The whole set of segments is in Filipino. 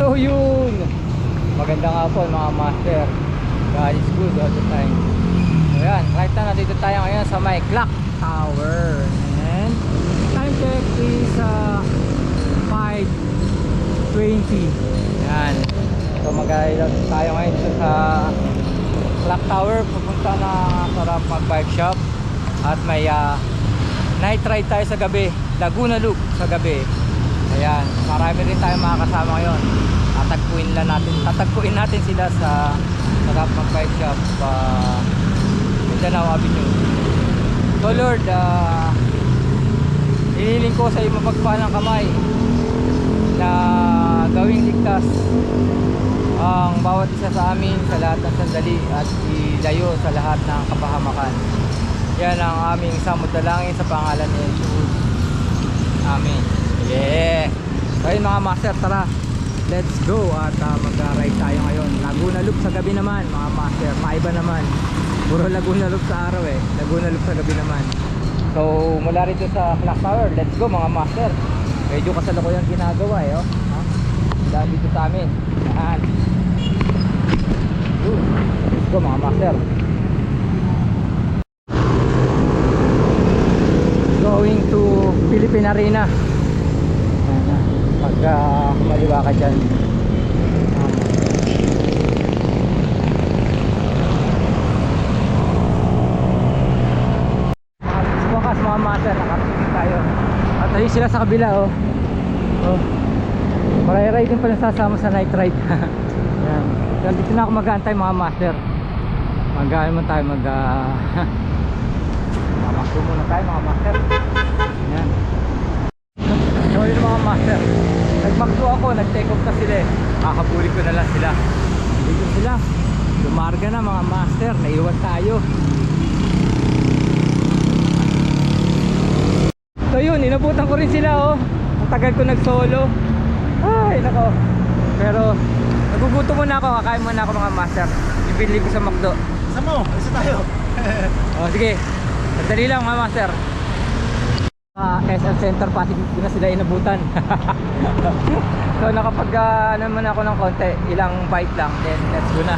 So yun, magandang hapon mga master. God is good all the time. So yan, right na nandito tayo ngayon sa may clock tower. And time check is 5:20. Yan. So mag-ailot tayo ngayon dito sa clock tower. Pupunta na sarap mag-bike shop. At may night ride tayo sa gabi, Laguna Loop sa gabi. Ayan, marami rin tayong makakasama ngayon. Tatagpuin natin sila sa sarap mag-bike shop Mindanao Avenue. So Lord, hinihiling ko sa iyo mapagpalang kamay na gawing ligtas ang bawat isa sa amin sa lahat ng sandali at ilayo sa lahat ng kapahamakan. Yan ang aming samudalangin sa pangalan ni Jesus. Amen. Yeah. So yun mga master, tara, let's go. At mag-ride tayo ngayon Laguna Loop sa gabi naman mga master. Maiba naman, puro Laguna Loop sa araw eh, Laguna Loop sa gabi naman. So mula rito sa clock tower, let's go mga master. Medyo kasalukuyang ginagawa eh, oh. Dahil dito sa amin. Yan. Let's go mga master. Going to Philippine Arena. Pag kumaliwa ka dyan, bukas mga master, nakarating tayo. At ayun sila sa kabila, oh. Maray-ride din pala sasama sa night ride. Yan. Yan, dito na ako mag-aantay mga master. Mag-aantay mo tayo, mamakbo muna tayo mga master. Yan. So yun mga master, nagmakdo ako, nag-take off na sila eh. Kakabuli ko na lang sila. Dito sila, lumarga na mga master, naiwan tayo. So yun, inabutan ko rin sila oh. Ang tagal ko nag-solo. Ay nako. Pero nagugutom muna ako, kakain muna ako mga master. Ibili ko sa McDo. Isa mo, isa tayo. Oh sige, sandali lang mga master. SM Center Pasig ko na sila inabutan. So nakapag naman ako ng konti, ilang bite lang, then let's go na.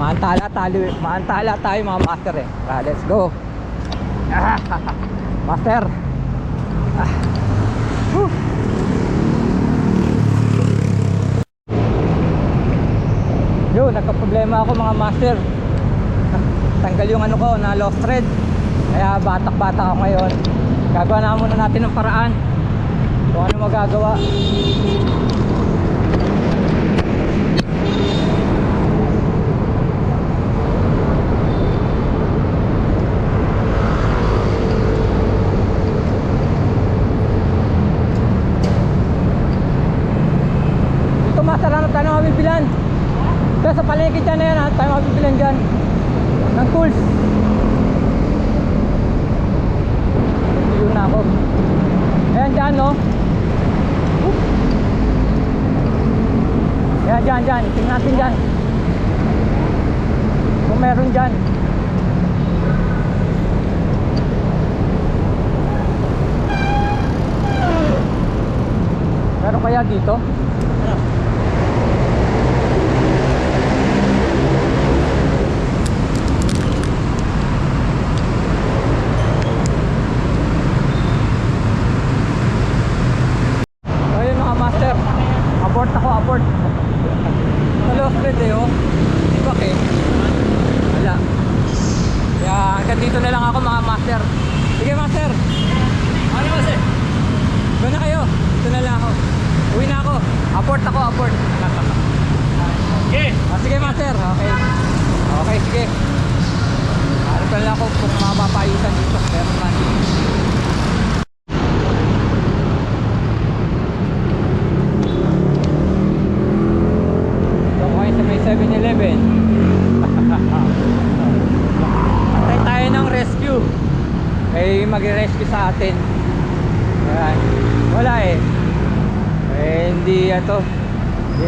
Maantala tayo mga master eh. Let's go. Master. Yo, nagka-problema ako mga master. Tanggal yung ano ko na lost thread. Kaya batak-batak ako ngayon. Gagawa na muna natin ng paraan kung ano magagawa. Ito masarap tayo mabibilan. Kaya sa palengke dyan na yan ha, tayo mabibilan dyan ng tools. Na ako. Ayan dyan no. Ayan dyan. Tingnan natin dyan kung meron dyan. Meron kaya dito? Abort. Lost thread eh oh. Bakit? Wala. Kaya hanggang dito na lang ako mga master. Sige master. Ano master? Doon na kayo. Dito na lang ako. Uwi na ako. Abort. Okay. Sige master. Okay sige. Ano pa lang ako kung mapapayusan dito. Meron man. So ngayon sa may 7-Eleven. Antay tayo ng rescue. May mag-rescue sa atin. Ayan. Wala eh. Hindi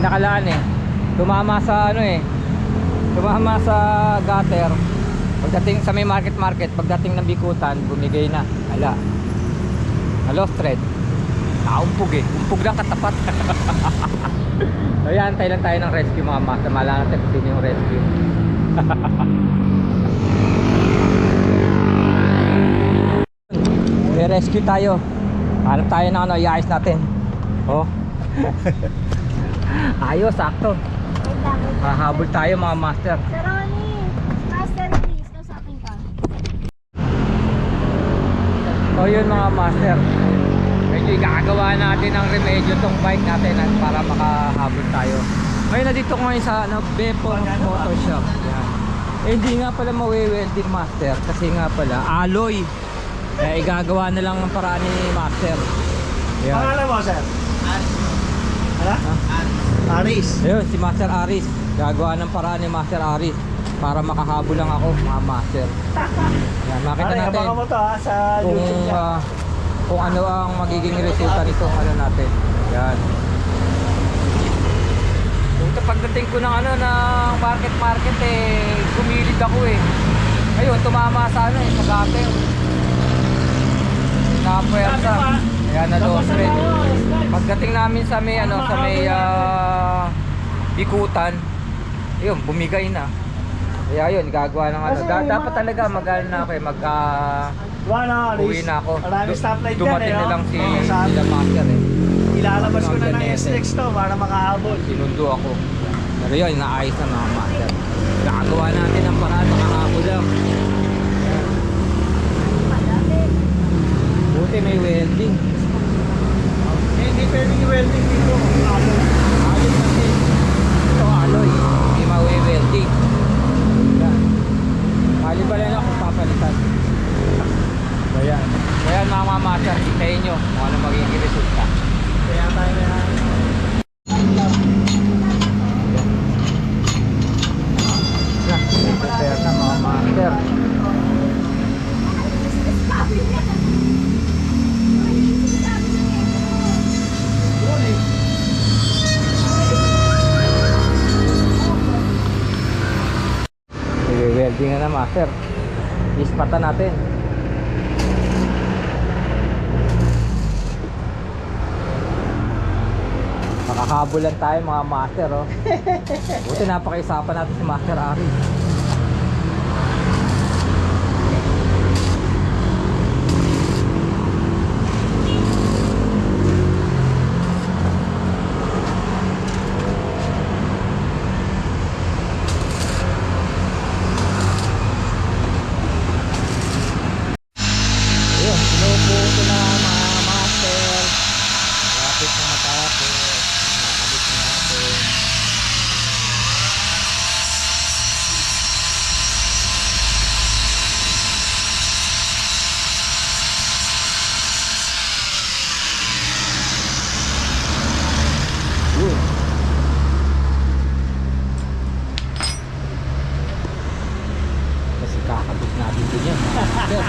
nakalaan eh. Tumama sa tumama sa gutter. Pagdating sa may market, pagdating ng Bikutan, bumigay na. Ala. Na lost thread. Naumpog eh. Umpog lang katapat. Ayan, antay lang tayo ng rescue mga master. Malala natin kung sino yung rescue. May rescue tayo. Hanap tayo ng ano, iayos natin. Oh. Ayos, sakto. Hahabol tayo mga master. Sir Ronnie, master please, kausapin ka. So yun mga master, medyo ikakagawa natin ng remedyo tong bike natin para makahabol tayo. Ngayon na dito ko ngayon sa ano, Beppo Motor Shop. Yan. Eh, hindi nga pala mawe-welding master kasi nga pala alloy. Kaya igagawa na lang ng paraan ni master. Yan. Pangalan mo, sir? Ano? Aris. Ayun, si Master Aris. Gagawa ng paraan ni Master Aris para makahabol lang ako mga master. Yan, makita Aray, natin abangan mo to ha, sa kung YouTube niya. kung ano ang magiging resulta nitong ano natin. Yan. Punta pagdating ko ng ano ng market eh gumilid ako eh. Ayun, tumama sa ano eh, sa gutter. Napuwersa. Kaya na-loss rin. Pagdating namin sa may ano, sa may bikutan, ayun, bumigay na. Kaya yun, gagawa ng ano. Dapat talaga mag-ano na ako eh, Wala, Aris. uwi na ako. Maraming stoplight dyan Dumating eh. na lang si Sabi, sila master eh. ilalabas ko na ng Ganyan, SLEX to para makahabol. Sinundo ako. Pero yun, naayos na mga master. Gagawa natin ang paraan, makahabol lang. Buti may welding. Hindi pwedeng i-welding dito. Alloy kasi. Ito alloy. Hindi mawe-welding. Yan. Mali ba lang ako papalitan. Ayan. Ayan mga master, hintayin nyo kung ano magiging resulta. Kaya tayo na yan. Yan. Prepare na mga master. Welding na master. Ispatan natin. Makakabulan tayo mga master oh. Buti napakaisapan natin si Master Ari. Ayun, sinupo ko na mga master. Lapit na matapos. Nakabit na natin. Yun. Kasi kakabit natin din yan mga master.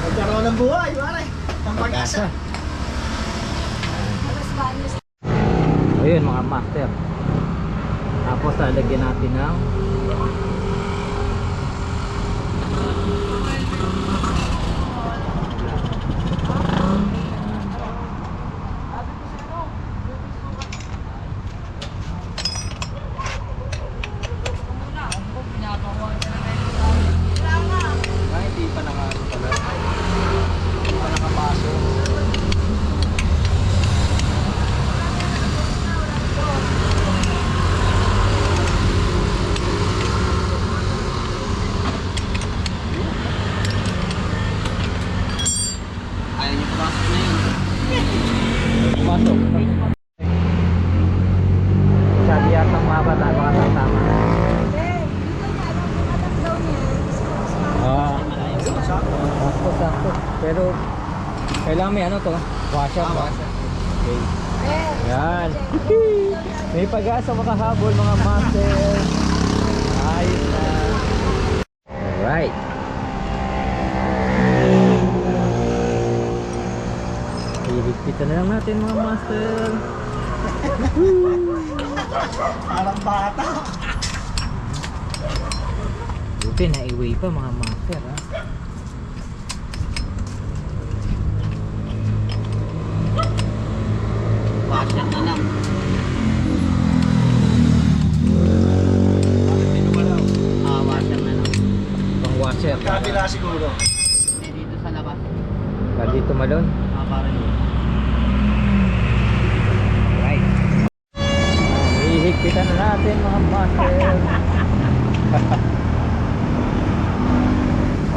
Nagkaroon ng buhay, pare. Ang pag-asa. Ayun mga master. Tapos lalagyan natin ng hindi pa nakapasok. Ayaw niyo pumasok na yun. Pumasok. Sabi yata mga bata, baka tatama. Sakto. Pero kailangan may ano to, washer ba? Okay. Yan. May pag-asa makahabol mga master. Ayos na. Alright. Iligpitan na lang natin mga master. Parang bata. Buti na-iway pa mga master ha. dito malon. Right. Ihigpitan na natin mga master.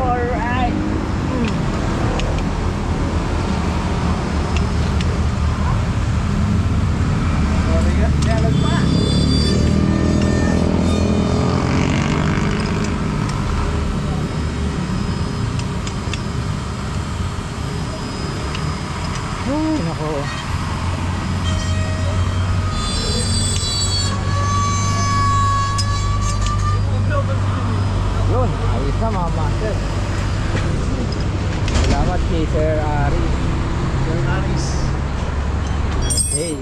Alright. Ay, nako. Yun, ayos na mga master. Salamat kay Sir Ari. Okay.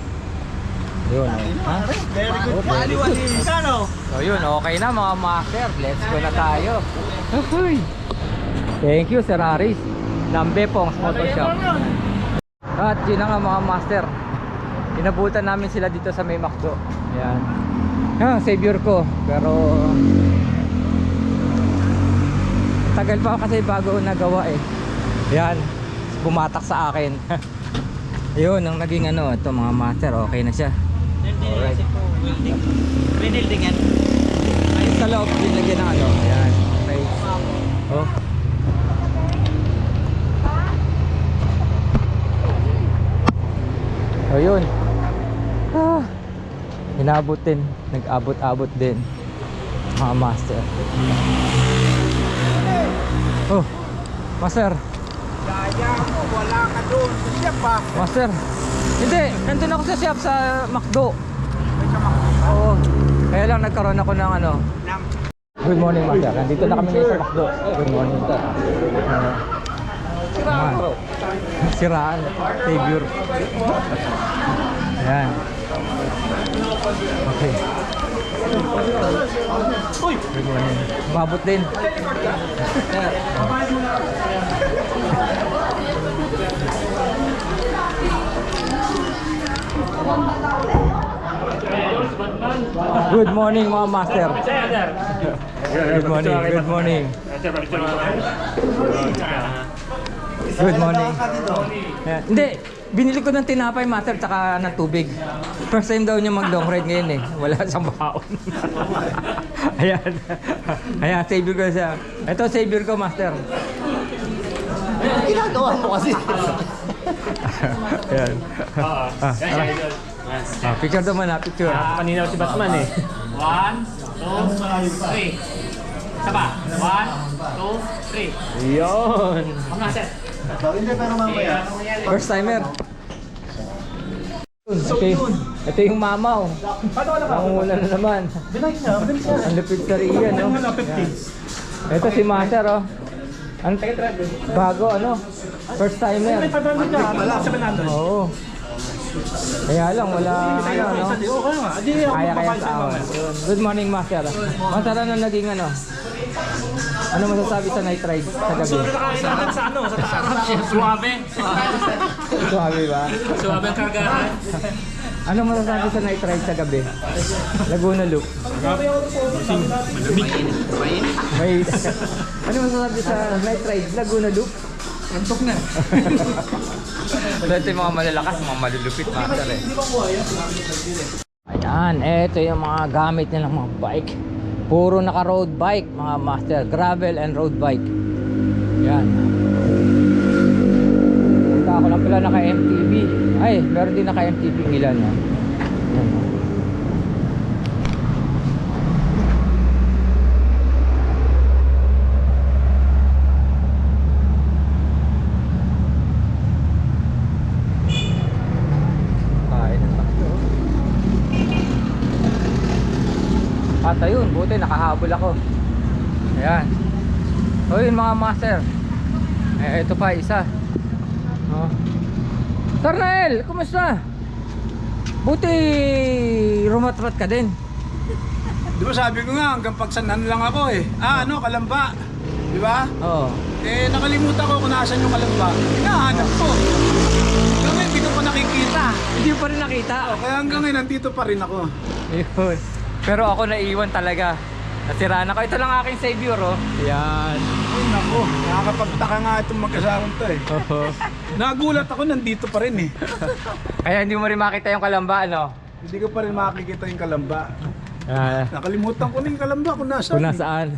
Yun, ha? Very good. Oh, very good. Ano? So yun, okay na mga master. Let's go na tayo. Okay. Thank you Sir Aris. Lambe Pong's Motor Shop. At yun na nga mga master. Inabutan namin sila dito sa may McDo. Ayan. Savior ko. Pero tagal pa kasi bago nagawa eh. Ayan. Bumatak sa akin. Ayun, ang naging ano, ito mga master, okay na siya. Alright. Pinilding yan. Ayun sa loob, binagyan ng ano. Ayan, okay. Oh. Ayun. Inabot din, nag-abot-abot din mga master. Oh, master. Kaya mo, wala ka doon. Siya pa. Master. Hindi, nandun ako sa shop sa McDo. Oo. Kaya lang nagkaroon ako ng ano. Good morning, master. Nandito na kami ngayon sa McDo. Good morning, sir. Siraan. Savior. Ayan. Okay. Good morning. Mabot din. Good morning mga master. Good morning, good morning. Good morning. Yeah. Hindi, binili ko ng tinapay master tsaka ng tubig. First time daw niya mag long ride ngayon eh. Wala siyang baon. Ayan. Ayan, savior ko siya. Ito savior ko master. Ginagawa mo kasi. Ayan. Picture naman ha, picture. Kanina si Batman eh. 1, 2, 3. Saba. 1, 2, 3. Yun. Ang nasa. Hindi, pero mamaya. First timer. Ito yung mama oh. Nangunguna na naman. Ang lupit sa riyan no. Ito si master oh. Ang bago ano. First timer. Oo. Kaya lang wala ano no. Kaya sa awan. Good morning master. Master ano naging ano? Ano masasabi sa night ride sa gabi? Suabe. Suabe ba? Suabe ang kargahan. Ano masasabi sa night ride sa gabi? Laguna Loop. May ano masasabi sa night ride Laguna Loop? Antok na. Ito yung mga malalakas, mga malulupit master eh. Ayan, ito yung mga gamit nilang mga bike. Puro naka road bike mga master, gravel and road bike. Yan. Punta ako lang pala naka MTB. Ay, meron din naka MTB ilan yan. Yan. Kain ng takbo. At ayun, buti nakahabol ako. Ayan. O yun mga master. Eh, ito pa isa. Oh. Sir Nael, kumusta? Buti rumatrat ka din. Di ba sabi ko nga hanggang pagsanan lang ako eh. Ano, Kalamba. Di ba? Oo. Eh, nakalimutan ko kung nasaan yung Kalamba. Hinahanap ko. Hanggang ngayon, hindi ko pa nakikita. Hindi pa rin nakita. Kaya hanggang ngayon, nandito pa rin ako. Yun. Pero ako naiwan talaga. Nasiraan ako. Ito lang aking savior, oh. Yan. Ay, naku. Nakakapagtaka nga itong mag-asawang to eh. Nagulat ako, nandito pa rin eh. Kaya hindi mo rin makita yung kalamba, ano? Hindi ko pa rin makikita yung kalamba. Ah, Nakalimutan ko na yung kalamba kung nasaan. kung nasaan.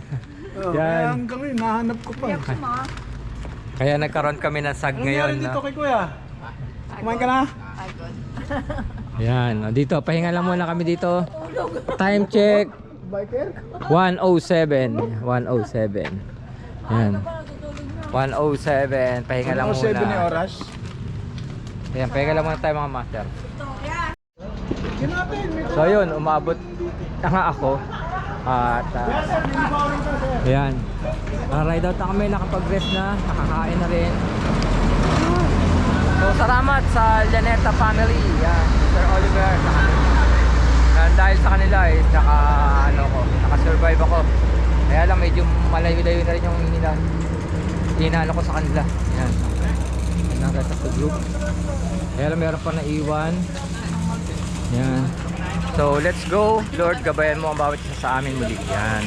Oh, Yan. kaya hanggang ngayon, nahanap ko pa. Kaya nagkaroon kami ng sag Anong ngayon. nangyari dito No? kay Kuya? Kumain ka na? Yan. Dito, pahinga lang muna kami dito. Time check. 1:07. 1:07. Yan. 1:07. Pahinga lang 7 ni muna. oras. Yan, pahinga lang muna tayo mga master. Yun natin, may So yun, umabot na nga ako. At yan. Ride out na kami, nakapag-rest na, nakakain na rin. So salamat sa Llaneta family. Yan, Sir Oliver, sa kanila. Dahil sa kanila is naka-survive ako. Kaya lang medyo malayo-layo na rin yung hinalo ko sa kanila. Yan. Nakita sa group. Kaya lang meron pa naiwan. Yan. So let's go. Lord, gabayan mo ang bawat isa sa amin muli. Yan.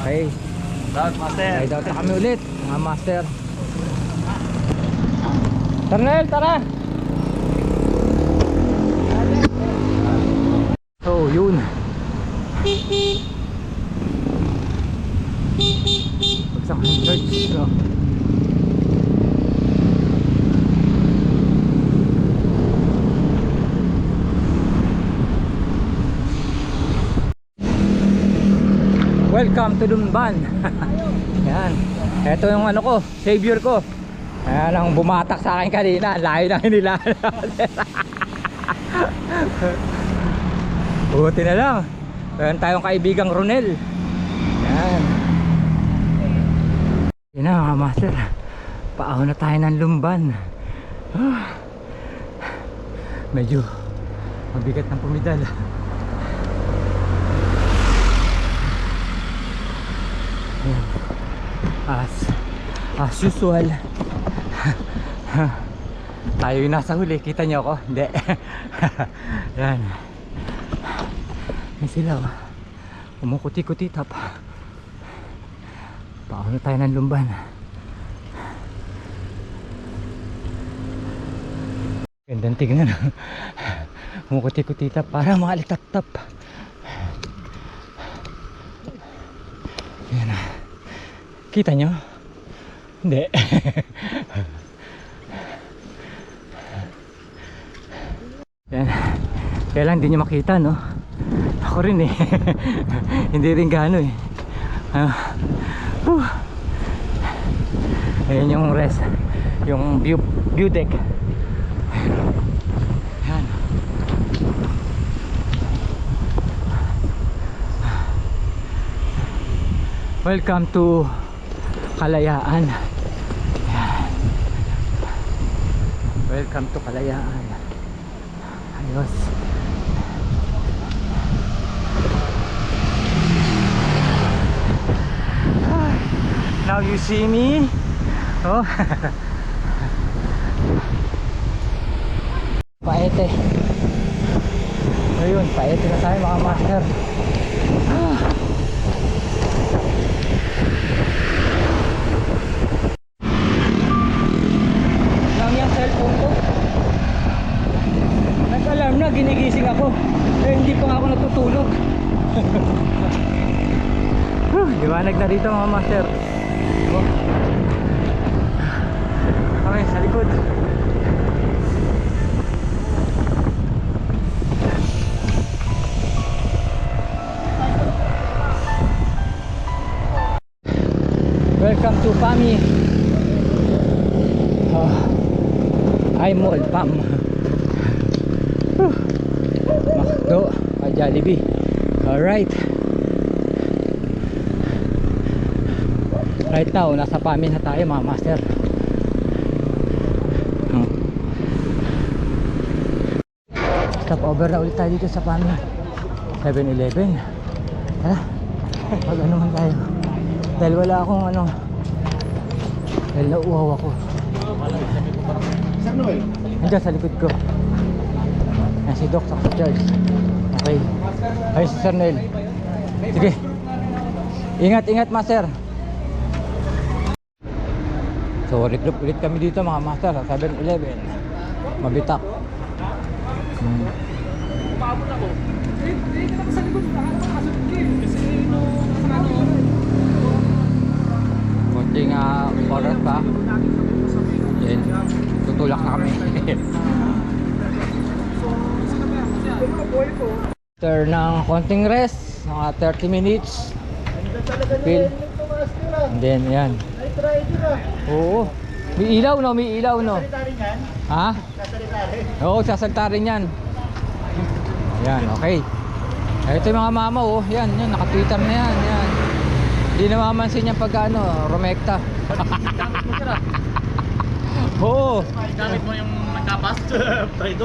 Okay. Ride out na kami ulit, mga master. Ternel, tara! So yun. Pagsak ng church. So welcome to Lumban. Yan. Ito yung ano ko, savior ko. Ayan ang bumatak sa akin kanina. Layo na nila. Buti na lang. Meron tayong kaibigang Ronel. Yan. Yan na mga master. Paahon na tayo ng Lumban. Medyo mabigat ng pumidal. Yan. As usual. Tayo yung nasa huli. Kita nyo ako? Hindi. Yan. Yan sila, oh. Umukuti-kutitap. Paano tayo ng Lumban. Gandang tignan. Umukuti-kutitap. Parang mga litap-tap. Yan. Kita nyo? Hindi. Yan. Kaya lang hindi nyo makita, no? Ako rin eh. Hindi rin gaano eh. Ayan yung rest. Yung view deck. Yan. Welcome to Kalayaan. Yan. Welcome to Kalayaan. Ayos. Now you see me. Oh. Paete. Ayun, paete na tayo mga master. Lang yung cellphone ko. Nag-alarm na, ginigising ako. Eh, hindi pa nga ako natutulog. Liwanag na dito mga master. Oh. Okay, sa likod. Welcome to PAMI. Mall PAM. Makdo, Jollibee. Alright. Right now, nasa PAMI na tayo mga master. Stop over na ulit tayo dito sa PAMI. 7-Eleven. Tara, pag ano man tayo. Dahil wala akong ano. Dahil nauuhaw ako. Nandiyan sa likod ko. Yan si Doc sa Charles. Okay. Ay, si Sir Nel. Sige. Ingat, master. So, recruit ulit kami dito mga master sa 7-Eleven. Mabitak. Umabot ako. Hindi ka lang sa likod. Nakasunod ka. Kasi nung Konting oras pa. Then, tutulak na kami. After ng konting rest, mga 30 minutes. Feel. And then, yan. Oo. May ilaw no, may ilaw no. Ha? Oo, sasalta rin yan. Yan, okay. Ito yung mga mama oh. Yan, naka-Twitter na yan. Yan. Hindi namamansin yung pagka Romekta. Oo. Gamit mo yung nagkapas?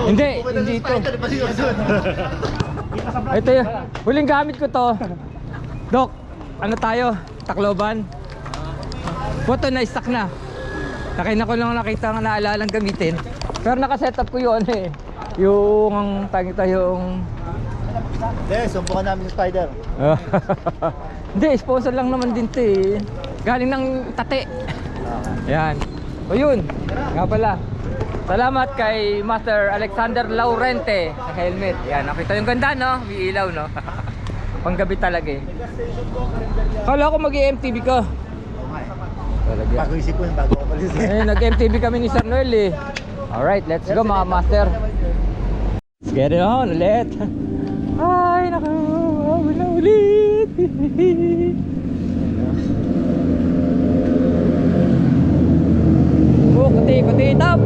Hindi ito. Ito yun. Huling gamit ko to. Dok, ano tayo? Tacloban. Photo na stock na. Nakina ko lang nakita nga naalalang gamitin. Pero naka-setup ko yun eh. Yung tagita yung Sumbukan namin sa Spider. hindi, sponsor lang naman din to eh. Galing ng Tate. Yan. O yun, nga pala. Salamat kay Master Alexander Laurente sa helmet. Yan, nakita yung ganda no? May ilaw no? Panggabi talaga eh. Kala ko mag-MTV ka. Talaga. Bago isip ko, bago ako palis. Nag-MTV kami ni Sir Noel eh. Alright, let's go mga master. Let's get it on ulit. Ay, naku, wala ulit. Kuti top.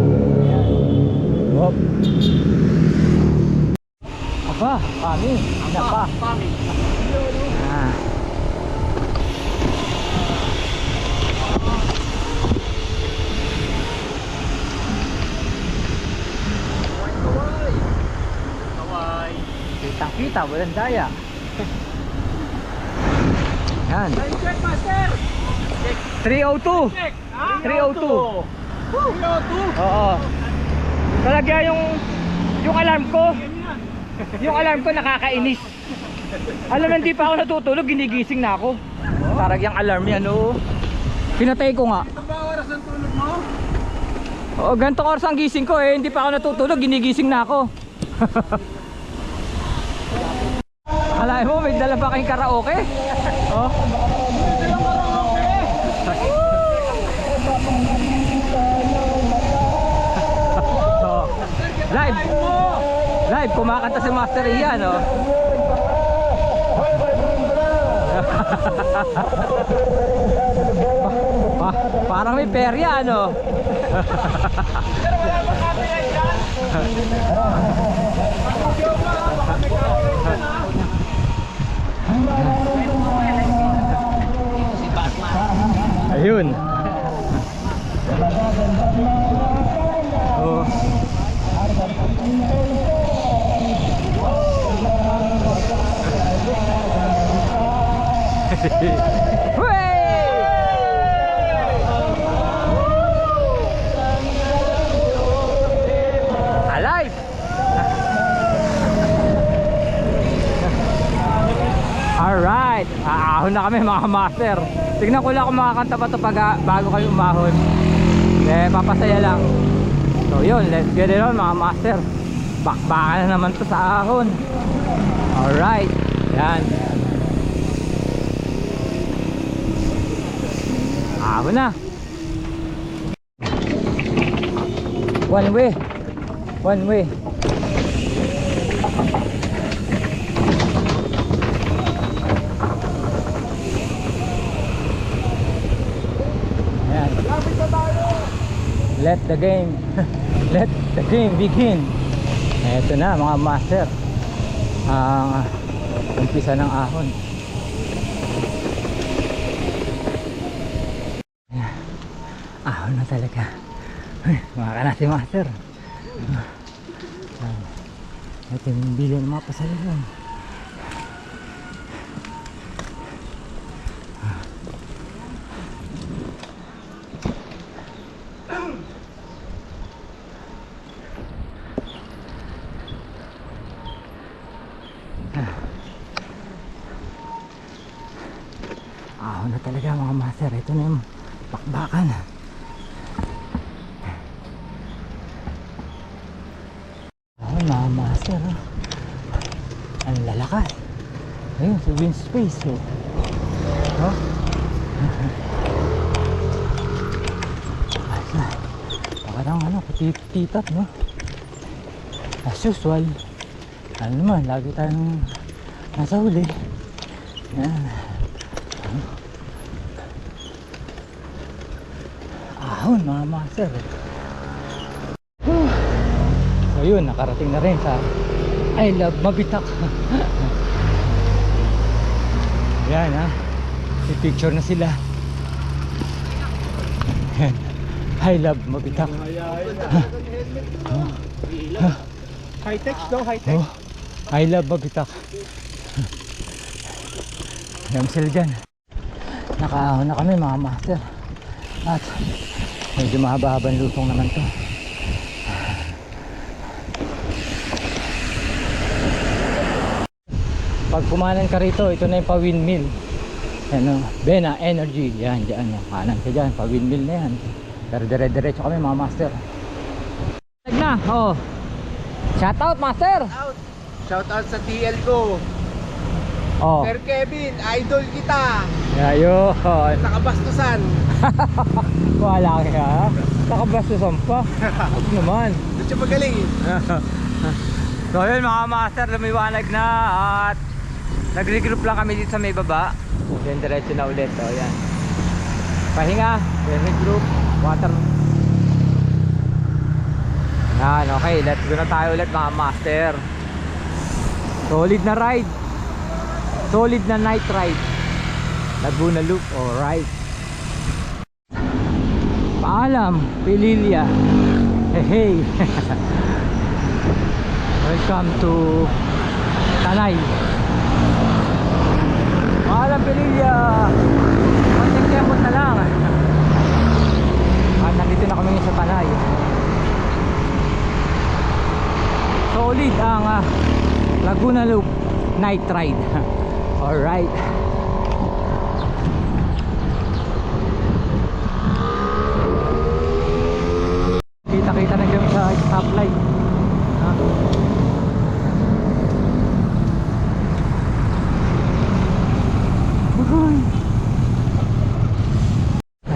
Hop. Apa? Kami. Apa? Pami. Ah. Kawai. Kita, walang daya. Yan. check, master. 302. 302. Oo. Talaga yung alarm ko. Yung alarm ko nakakainis. Alam mo, hindi pa ako natutulog, ginigising na ako. Tarag yung alarm yan, oo. Pinatay ko nga. Ito ba oras ang tulog mo? Oo, ganitong oras ang gising ko eh. Hindi pa ako natutulog, ginigising na ako. Alay mo, may dala pa kayong karaoke? Oh. Oh. Live, kumakanta si Master Ian, oh. Parang may perya, ano? Ayun. Oh. Alive. Alright, aahon na kami mga master. Tignan ko lang kung makakanta pa ito bago kayo umahon. Papasaya lang. So yun, let's get it on mga master. Bakbakan na naman to sa ahon. Alright, yan. Ahon na. One way. One way. Let the game let the game begin. Eto na mga master, ang umpisa ng ahon. Ahon na talaga. Mga kanasi master. Ito yung bili ng mga pasalubong. talaga mga master. Ito na yung bakbakan. Ayun mga master, oh. Ang lalakas. Ayun sa wind space, oh. Oh. Parang titat, no? As usual, ano naman, lagi tayong nasa huli. Yan. Ahon mga master. So yun, nakarating na rin sa I Love Mabitak. Yan ha, i-picture na sila. Yan, I Love Mabitak. High-tech daw, high-tech. Oh, I Love Mabitak. Yan sila dyan. Nakaahon na kami mga master. At medyo mahaba-habang lutong naman to. Pag pumanan ka rito, ito na yung pa-windmill. Ano, Bena Energy. Yan, dyan. Kanan ka dyan, pa-windmill na yan. Pero dire-diretso kami mga master. Na, oh. Shout out master. Shout out sa TL ko. Oh. Sir Kevin, idol kita. Ayun. Sa kabastusan. Wala kaya. Nakabastusan pa. Huwag naman. Doon siya magaling. So yun mga master, lumiwanag na at nag-regroup lang kami dito sa may baba. Then diretso na ulit. So yan. Pahinga, then regroup, water. Yan, okay, let's go na tayo ulit mga master. Solid na ride. Solid na night ride. Laguna Loop, alright. Paalam, Pililya. Hey, hey. Welcome to Tanay. Paalam, Pililya. Konting kembot na lang. At nandito na kami sa Tanay. Solid ang Laguna Loop night ride. Alright. Kita-kita na kami sa stoplight.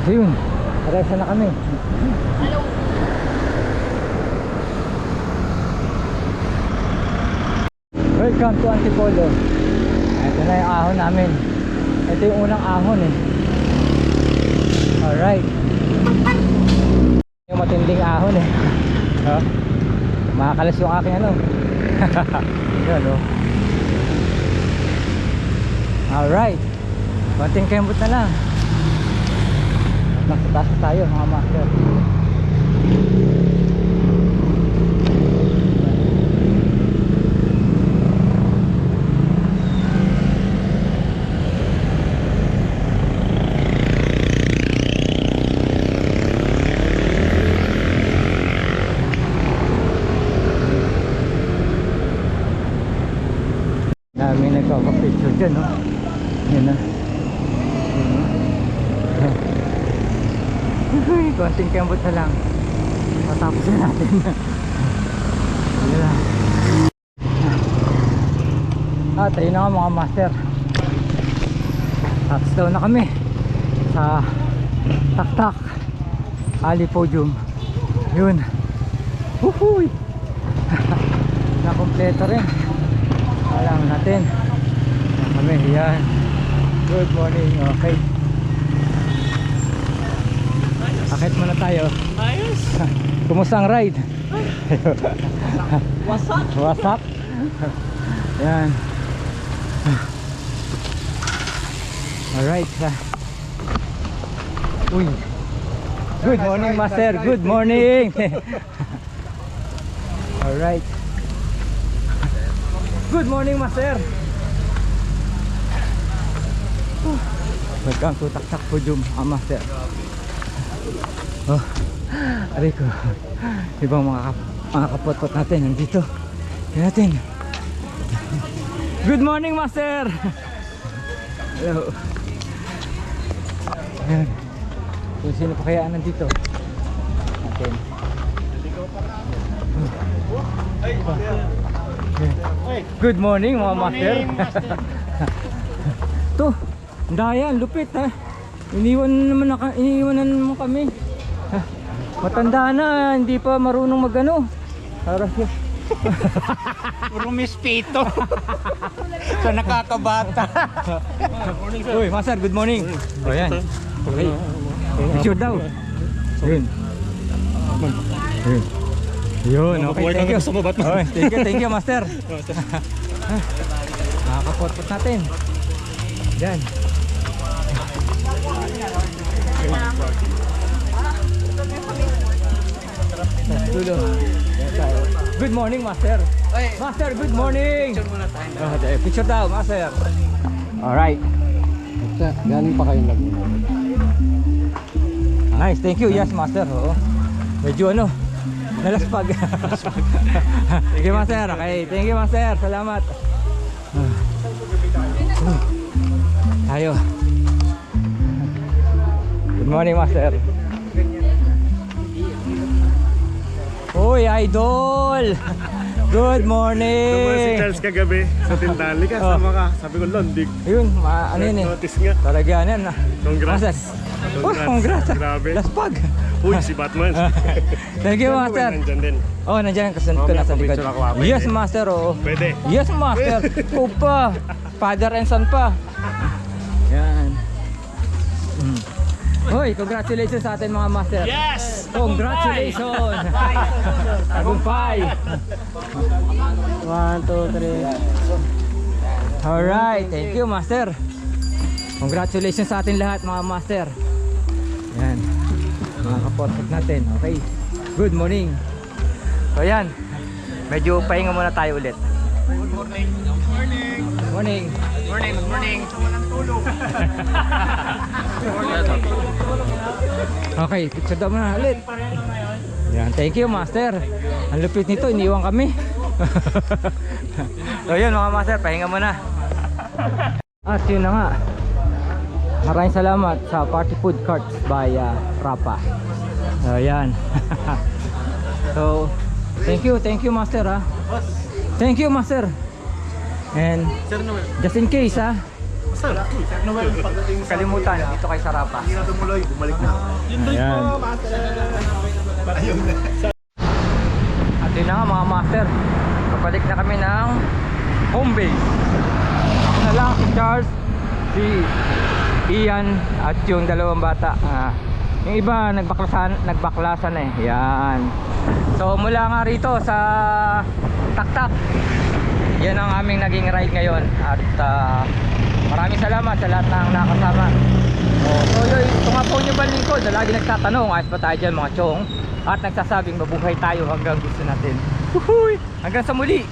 Ayun, paresa na kami. Welcome to Antipolo. Ito na yung ahon namin. Ito yung unang ahon eh. Alright. Yung matinding ahon eh. Huh? Makakalas yung aking ano. Yun oh. Alright. Konting kembot na lang. Nasa taas tayo mga master. May nagpapapicture dyan, no? Yan na. Konting kembot na lang. Matapos na natin. Yan na. At ayun na nga mga master. Touchdown na kami sa Taktak Ali Podium. Yun. Huhuy. Nakompleto rin. Alam natin kami, yan. Good morning, okay. Akit muna tayo. Ayos. Kumusta ang ride? Wasak. Wasak. Yan. Alright. Uy. Good morning master, good morning. Alright. Good morning master. Welcome to Taktak Podium, master. Oh, aray ko. Ibang mga kapot-pot natin nandito. Tingnan natin. Good morning master. Hello. Ayan. Kung sino pa kaya nandito. Natin. Good morning mga master. To, dayan, lupit ha. Iniwan naman kami. Ha, matanda na, hindi pa marunong magano. Harap yun. Puro mispito. Sa nakakabata. Uy, master, good morning. O yan. Okay. Picture daw. Yun. Yun. Yun, okay, thank you. Okay, thank you, master. Nakakapot-pot natin. Yan. Tulo. Good morning, master. Master, good morning. Picture daw, master. Alright. Galing pa kayo lang. Nice, thank you. Yes, master. Oo. Medyo ano, nalaspag. Thank you, master. Okay, thank you, master. Salamat. Tayo. Good morning, master. Uy, idol! Good morning! Naman si Charles kagabi sa tindahan. Lika, Oh. sama ka. Sabi ko, Londig. Yun, ano yun eh. Notice nga. Talaga yan. Congrats. Master. Oh, congrats. Grabe. Laspag. Uy, si Batman. Thank you, master. Nandyan din. Oh, nandiyan kasunod ko Mamaya nasa likod. picture ako, pwede? Yes, master. Oo. Pwede. Yes, master. Upa. Father and son pa. Yan. Hoy, congratulations sa atin mga master. Yes! Congratulations. Tagumpay. 1, 2, 3. Alright, thank you master. Congratulations sa atin lahat mga master. Yan. Mga kapotpot natin. Okay. Good morning. So yan. Medyo pahinga muna tayo ulit. Good morning. Good morning. Morning. Morning. Good morning. Walang tulog. Okay, picture daw muna ulit. Yan, thank you master. Ang lupit nito, iniwan kami. So yun mga master, pahinga muna. At yun na nga. Maraming salamat sa Party Food Carts by Rapa. So yan. So thank you master ha. Thank you master. And just in case ha, kalimutan dito kay Sarapa. Hindi na tumuloy. Bumalik na. Ayan. At yun na nga mga master, kapalik na kami ng home base. Ako na lang si Charles, si Ian at yung dalawang bata. Yung iba nagbaklasan eh. Yan. So mula nga rito sa Taktak, yan ang aming naging ride ngayon. At maraming salamat sa lahat ng nakasama. So yun, tungapaw nyo ba lingkod na lagi nagtatanong ayos ba tayo dyan mga chong, at nagsasabing mabuhay tayo hanggang gusto natin. Hanggang sa muli.